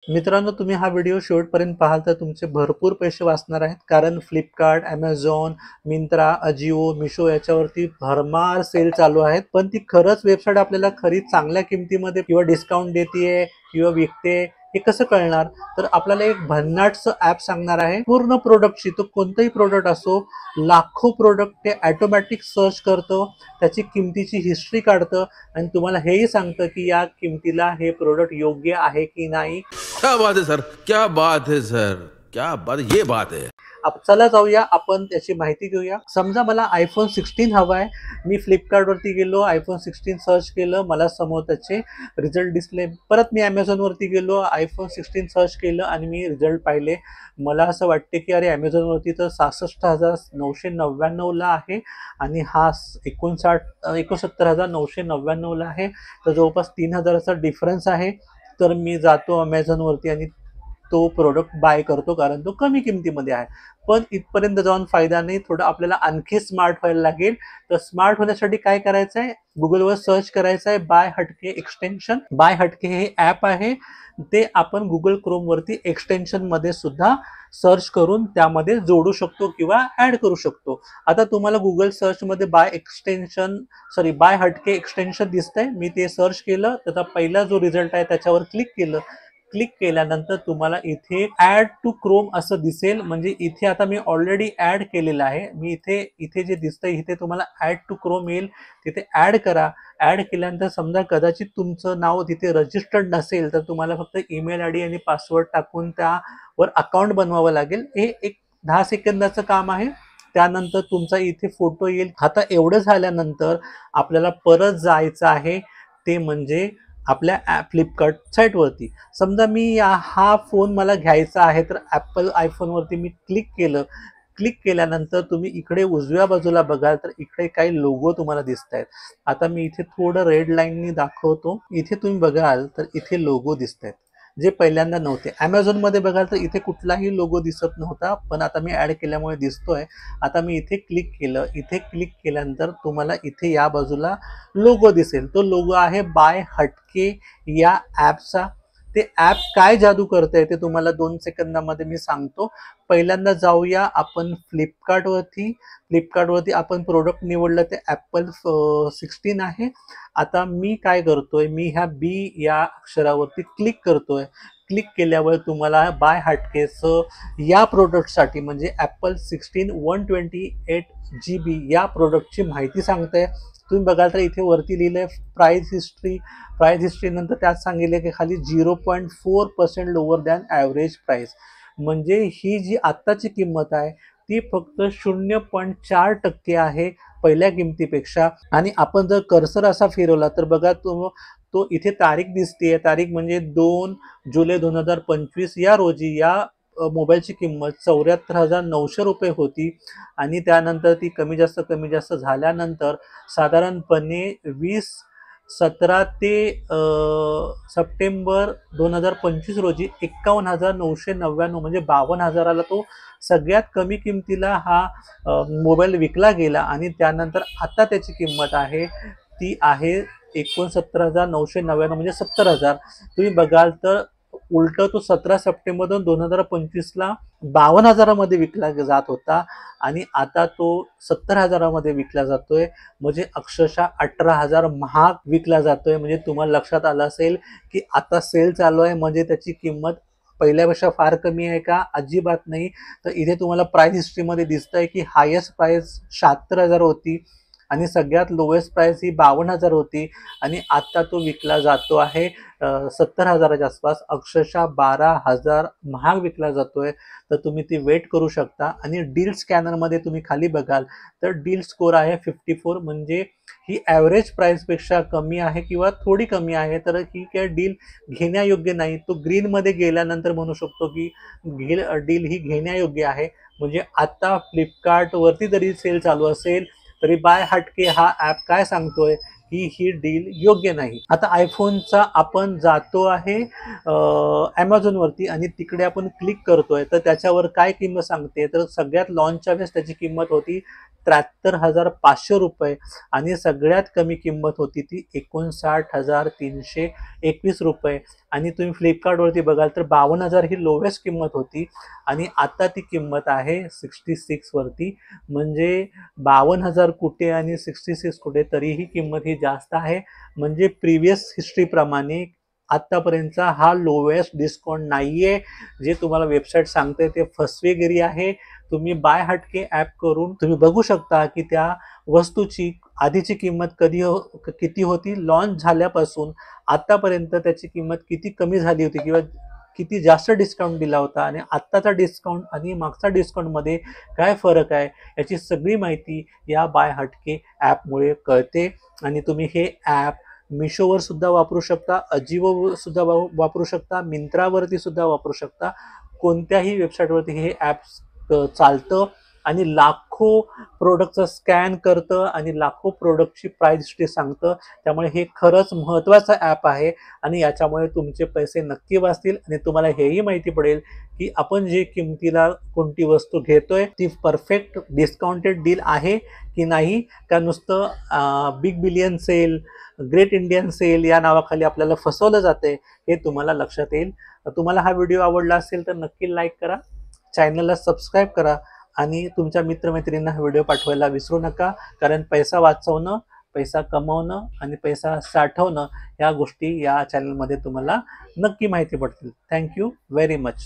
मित्रांनो, तुम्ही हा व्हिडिओ शेवटपर्यंत पाहाल तर तुमचे भरपूर पैसे वाचणार आहेत. कारण फ्लिपकार्ट, Amazon, मिंत्रा, अजिओ, मिशो याच्यावरती भरमार सेल चालू आहेत. पण ती खरंच वेबसाईट आपल्याला खरी चांगल्या किमतीमध्ये किंवा डिस्काउंट देतीये किंवा विकते हे कसं कळणार? तर आपल्याला एक भन्नाटचं ॲप सांगणार आहे. पूर्ण प्रोडक्टची, तो कोणताही प्रोडक्ट असो, लाखो प्रोडक्ट ते ऑटोमॅटिक सर्च करतं, त्याची किमतीची हिस्ट्री काढतं आणि तुम्हाला हेही सांगतं की या किमतीला हे प्रोडक्ट योग्य आहे की नाही. क्या बात है सर, क्या बात है सर, क्या बात है, ये बात है. चला जाऊया, आपण त्याची माहिती घेऊया. समजा मला iPhone 16 हवा आहे. मी फ्लिपकार्टवरती गेलो, iPhone 16 सर्च केलं, मला समोर त्याचे रिझल्ट दिसले. परत मी Amazonवरती गेलो, iPhone 16 सर्च केलं आणि मी रिझल्ट पाहिले. मला असं वाटते की अरे Amazonवरती तर 66,999 ला आहे आणि हा 69,999 ला आहे. तर जवळपास 3,000 चा डिफरन्स आहे. तर मी जातो Amazonवरती आणि तो प्रोडक्ट बाय करतो, कारण तो कमी किमतीमध्ये आहे. पण इथपर्यंत जाऊन फायदा नाही. थोडं आपल्याला आणखी स्मार्ट व्हायला लागेल. तर स्मार्ट होण्यासाठी काय करायचं आहे, गुगलवर सर्च करायचं आहे बाय हटके एक्सटेन्शन. बाय हटके हे ॲप आहे, ते आपण गुगल क्रोमवरती एक्सटेन्शनमध्ये सुद्धा सर्च करून त्यामध्ये जोडू शकतो किंवा ॲड करू शकतो. आता तुम्हाला गुगल सर्चमध्ये बाय हटके एक्सटेन्शन दिसतंय. मी ते सर्च केलं, त्याचा पहिला जो रिझल्ट आहे त्याच्यावर क्लिक केलं. क्लिक केल्यानंतर तुम्हाला इथे ॲड टू क्रोम असं दिसेल. म्हणजे इथे आता मी ऑलरेडी ॲड केलेलं आहे. मी इथे जे दिसतंय इथे तुम्हाला ॲड टू क्रोम येईल, तिथे ॲड करा. ॲड केल्यानंतर समजा कदाचित तुमचं नाव तिथे रजिस्टर्ड नसेल, तर तुम्हाला फक्त ईमेल आयडी आणि पासवर्ड टाकून त्यावर अकाउंट बनवावं लागेल. हे एक 10 सेकंदाचं काम आहे. त्यानंतर तुमचा इथे फोटो येईल. आता एवढं झाल्यानंतर आपल्याला परत जायचं आहे, ते म्हणजे आपल्या फ्लिपकार्ट साईटवरती. समजा हा फोन मला घ्यायचा आहे, तर ॲपल आयफोनवरती मी क्लिक केलं. क्लिक केल्यानंतर तुम्ही इकडे उजव्या बाजूला बघाल तर इकडे काही लोगो तुम्हाला दिसत आहेत. आता मी इथे थोडं रेड लाईननी दाखवतो. इथे तुम्ही बघाल तर इथे लोगो दिसत आहेत, जे पहिल्यांदा नव्हते. Amazonमध्ये बघाल तर इथे कुठलाही लोगो दिसत नव्हता, पण आता मी ॲड केल्यामुळे दिसतोय. आता मी इथे क्लिक केलं. इथे क्लिक केल्यानंतर तुम्हाला इथे या बाजूला लोगो दिसेल. तो लोगो आहे बाय हटके या ॲपचा. ते ॲप काय जादू करतंय ते तुम्हाला 2 सेकंदामध्ये मी सांगतो. पहिल्यांदा जाऊया आपण फ्लिपकार्टवरती. फ्लिपकार्टवरती आपण प्रोडक्ट निवडलं, ते ॲपल 16 आहे. आता मी काय करतोय, मी ह्या बी या अक्षरावरती क्लिक करतोय. क्लिक केल्यावर तुम्हाला बाय हटकेचं या प्रोडक्टसाठी म्हणजे ॲपल 16 128 GB या प्रोडक्टची माहिती सांगतंय. तुम्ही बघाल तर इथे वरती लिहिलंय प्राइस हिस्ट्री. प्राइस हिस्ट्री नंतर त्यात सांगितलं की खाली 0.4% लोअर दॅन ॲव्हरेज प्राइस. म्हणजे ही जी आत्ताची किंमत आहे ती फक्त 0.4% आहे पहिल्या किमतीपेक्षा. आणि आपण जर कर्सर असा फिरवला तर बघा, तो इथे तारीख दिसतेय. तारीख म्हणजे 2 जुलै 2025 या रोजी या मोबाईलची किंमत 74,900 रुपये होती आणि त्यानंतर ती कमी जास्त झाल्यानंतर साधारणपणे 17 ते सप्टेंबर 2025 रोजी 51,999 म्हणजे 52,000ला तो सगळ्यात कमी किमतीला हा मोबाईल विकला गेला. आणि त्यानंतर आता त्याची किंमत आहे ती आहे 69,999 म्हणजे 70,000. तुम्ही बघाल तर उलट तो 17 सप्टेंबर 2025ला 52,000मध्ये विकला जात होता आणि आता तो 70,000मध्ये विकला जातोय. म्हणजे अक्षरशः 18,000 महाग विकला जातोय. म्हणजे तुम्हाला लक्षात आलं असेल की आता सेल चालू आहे, म्हणजे त्याची किंमत पहिल्यापेक्षा फार कमी आहे का? अजिबात नाही. तर इथे तुम्हाला प्राइस हिस्ट्रीमध्ये दिसतंय की हायेस्ट प्राइस 76,000 होती आणि सगळ्यात लोएस्ट प्राइस ही 52,000 होती आणि आता तो विकला जातो आहे 70,000च्या आसपास. अक्षरशः 12,000 महाग विकला जातोय. तर तुम्ही ती वेट करू शकता. आणि डील स्कॅनरमध्ये तुम्ही खाली बघाल तर डील स्कोर आहे 54. म्हणजे ही ॲव्हरेज प्राइसपेक्षा कमी आहे किंवा थोडी कमी आहे. तर ही काय डील घेण्यायोग्य नाही. तो ग्रीनमध्ये गेल्यानंतर म्हणू शकतो की डील ही घेण्यायोग्य आहे. म्हणजे आता फ्लिपकार्टवरती जरी सेल चालू असेल तरी बाय हटके हा ॲप काय सांगतोय की ही डील योग्य नाही. आता आयफोनचा आपण जातो आहे Amazonवरती आणि तिकडे आपण क्लिक करतोय. तर त्याच्यावर काय किंमत सांगते, तर सगळ्यात लॉन्चच्या वेळेस त्याची किंमत होती ₹73,500 आणि सगळ्यात कमी किंमत होती ती ₹59,321 आणि तुम्ही फ्लिपकार्टवरती बघाल तर 52,000 ही लोवेस्ट किंमत होती आणि आता ती किंमत आहे 66 वरती. म्हणजे 52,000 कुठे आणि 66 कुठे, तरीही किंमत ही जास्त आहे. म्हणजे प्रिव्हियस हिस्ट्रीप्रमाणे आतापर्यंतचा हा लोवेस्ट डिस्काउंट नाहीये. जे तुम्हाला वेबसाईट सांगते ते फसवेगिरी आहे. तुम्ही बाय हटके ॲप करून तुम्ही बघू शकता की त्या वस्तूची आधीची किंमत किती होती, लॉन्च झाल्यापासून आतापर्यंत त्याची किंमत किती कमी झाली होती किंवा किती जास्त डिस्काउंट दिला होता आणि आत्ताचा डिस्काउंट आणि मागचा डिस्काउंटमध्ये काय फरक आहे, याची सगळी माहिती या बाय हटके ॲपमुळे कळते. आणि तुम्ही हे ॲप मिशोवर सुद्धा वापरू शकता, अजिओ सुद्धा वापरू शकता, मिंत्रावरती सुद्धा वापरू शकता. कोणत्याही वेबसाईटवरती हे ॲप चालतं आणि लाखो प्रोडक्टचं स्कॅन करतं आणि लाखो प्रोडक्टची प्राइस हिस्ट्री सांगतं. त्यामुळे हे खरंच महत्त्वाचं ॲप आहे आणि याच्यामुळे तुमचे पैसे नक्की वाचतील आणि तुम्हाला हेही माहिती पडेल की आपण जे किमतीला कोणती वस्तू घेतोय ती परफेक्ट डिस्काउंटेड डील आहे की नाही, का नुसतं big billion sale, great Indian sale या नावाखाली आपल्याला फसवलं जाते, हे तुम्हाला लक्षात येईल. तुम्हाला हा व्हिडिओ आवडला असेल तर नक्की लाईक करा, चॅनलला सबस्क्राईब करा आणि तुमच्या मित्रमैत्रिणींना हा व्हिडिओ पाठवायला विसरू नका. कारण पैसा वाचवणं, पैसा कमवणं आणि पैसा साठवणं या गोष्टी या चॅनलमध्ये तुम्हाला नक्की माहिती पडतील. Thank you very much.